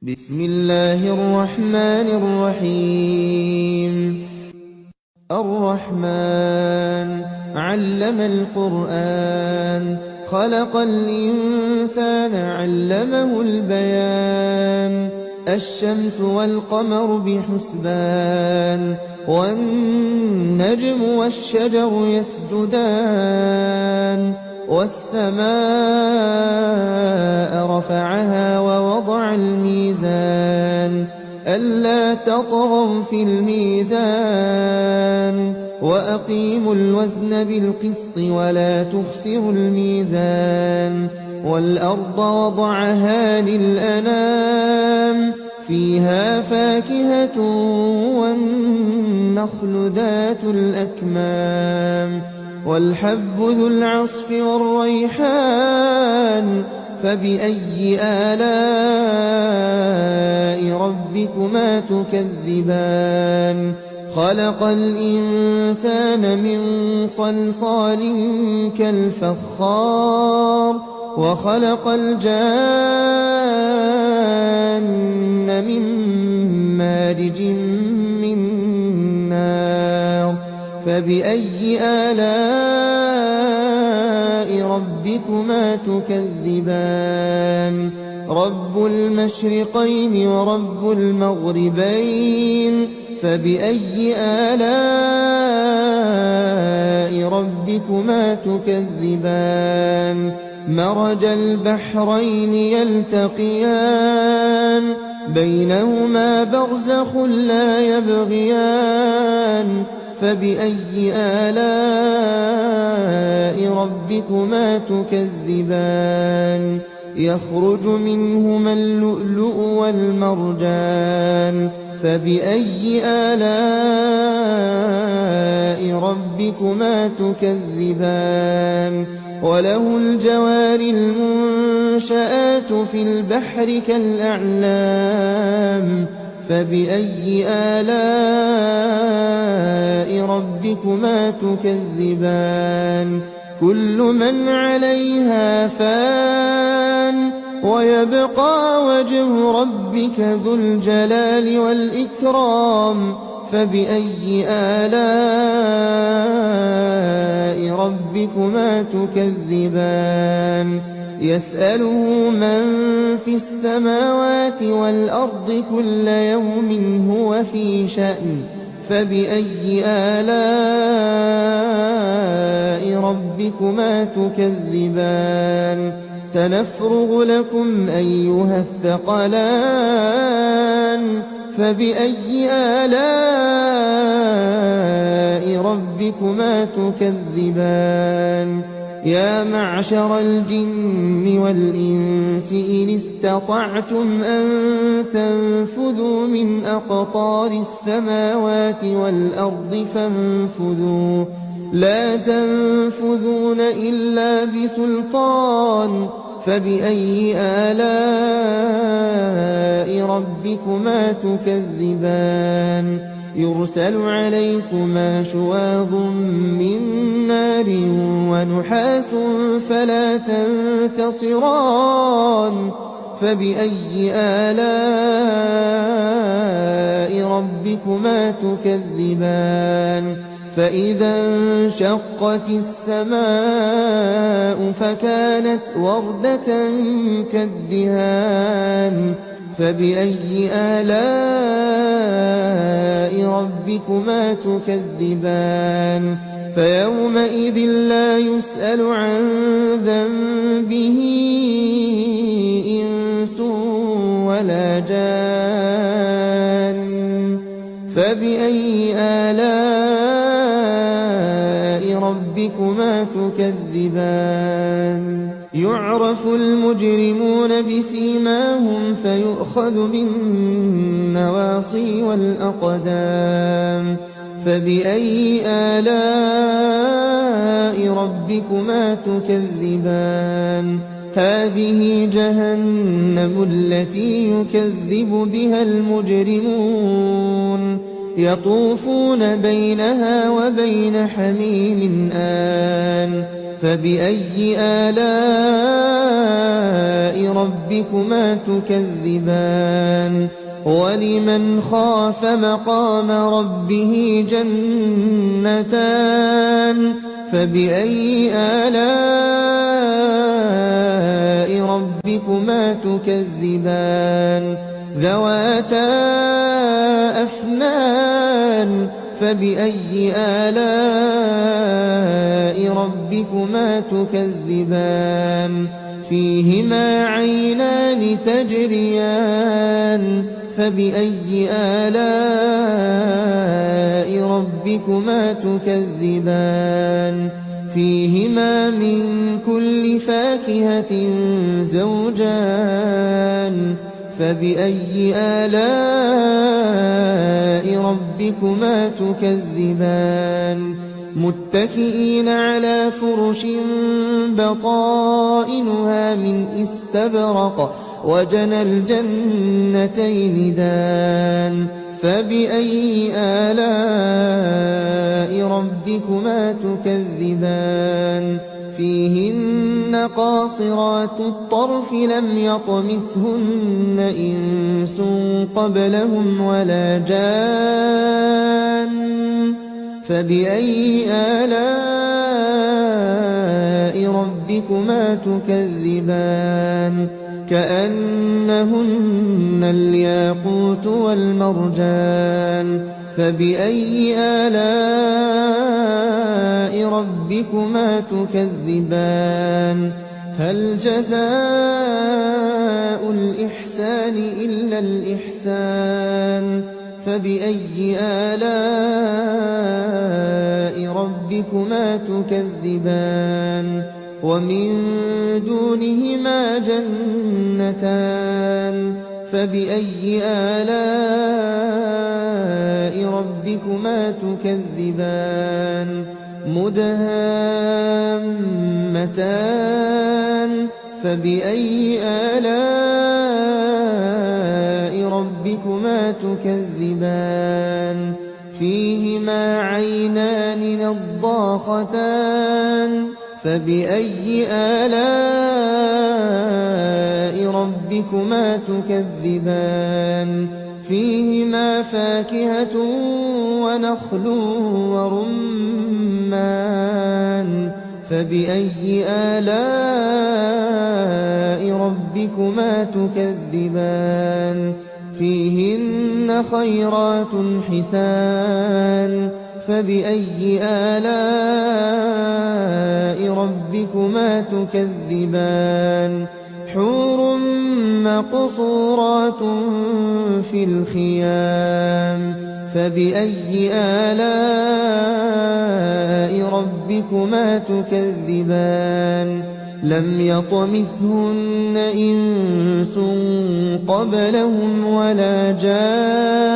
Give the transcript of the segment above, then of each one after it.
بسم الله الرحمن الرحيم. الرحمن علم القرآن، خلق الإنسان علمه البيان. الشمس والقمر بحسبان، والنجم والشجر يسجدان. والسماء رفعها ووضع الميزان، ألا تطغوا في الميزان. وأقيموا الوزن بالقسط ولا تخسروا الميزان. والأرض وضعها للأنام، فيها فاكهة والنخل ذات الأكمام. والحب ذو العصف والريحان، فبأي آلاء ربكما تكذبان. خلق الإنسان من صلصال كالفخار، وخلق الجان من مارج من نار. فبأي آلاء ربكما تكذبان. رب المشرقين ورب المغربين، فبأي آلاء ربكما تكذبان. مرج البحرين يلتقيان، بينهما برزخ لا يبغيان. فبأي آلاء ربكما تكذبان. يخرج منهما اللؤلؤ والمرجان، فبأي آلاء ربكما تكذبان. وله الجوار المنشآت في البحر كالأعلام، فبأي آلاء ربكما تكذبان. كل من عليها فان، ويبقى وجه ربك ذو الجلال والإكرام. فبأي آلاء ربكما تكذبان. يسأله من في السماوات والأرض كل يوم هو في شأن. فبأي آلاء ربكما تكذبان. سنفرغ لكم أيها الثقلان. فبأي آلاء ربكما تكذبان. يا معشر الجن والإنس إن استطعتم أن تنفذوا من أقطار السماوات والأرض فانفذوا، لا تنفذون إلا بسلطان. فبأي آلاء ربكما تكذبان. يرسل عليكما شواظ من نار ونحاس فلا تنتصران. فبأي آلاء ربكما تكذبان. فإذا انشقت السماء فكانت وردة كالدهان. فبأي آلاء ربكما تكذبان. فيومئذ لا يسأل عن ذنبه إنس ولا جان. فبأي آلاء ربكما تكذبان. يعرف المجرمون بسيماهم فيؤخذ بالنواصي والأقدام. فبأي آلاء ربكما تكذبان. هذه جهنم التي يكذب بها المجرمون، يطوفون بينها وبين حميم آن. فبأي آلاء ربكما تكذبان جنتان ولمن خاف مقام ربه جنتان فبأي آلاء ربكما تكذبان ذواتا أفنان فبأي آلاء ربكما تكذبان فيهما عينان تجريان فبأي آلاء ربكما تكذبان فيهما من كل فاكهة زوجان فبأي آلاء ربكما تكذبان متكئين على فرش بطائنها من استبرق وجنى الجنتين دان فبأي آلاء ربكما تكذبان فيهن قاصرات الطرف لم يطمثهن إنس قبلهم ولا جان فبأي آلاء ربكما تكذبان كأنهن الياقوت والمرجان فبأي آلاء ربكما تكذبان هل جزاء الإحسان إلا الإحسان فبأي آلاء ربكما تكذبان ومن دونهما جنتان فبأي آلاء ربكما تكذبان مدهامتان فبأي آلاء ربكما تكذبان فيهما عينان نضاختان فبأي آلاء ربكما تكذبان فيهما فاكهة ونخل ورمان فبأي آلاء ربكما تكذبان فيهن خيرات حسان فبأي آلاء ربكما تكذبان حور مقصورات في الخيام فبأي آلاء ربكما تكذبان لم يطمثهن إنس قبلهم ولا جان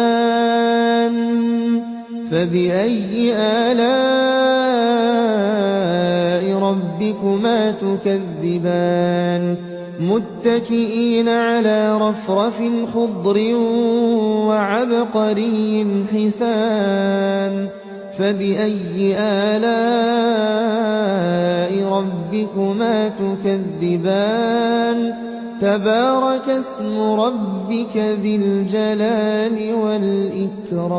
فبأي آلاء ربكما تكذبان متكئين على رفرف خضر وعبقري حسان فبأي آلاء ربكما تكذبان تبارك اسم ربك ذي الجلال والإكرام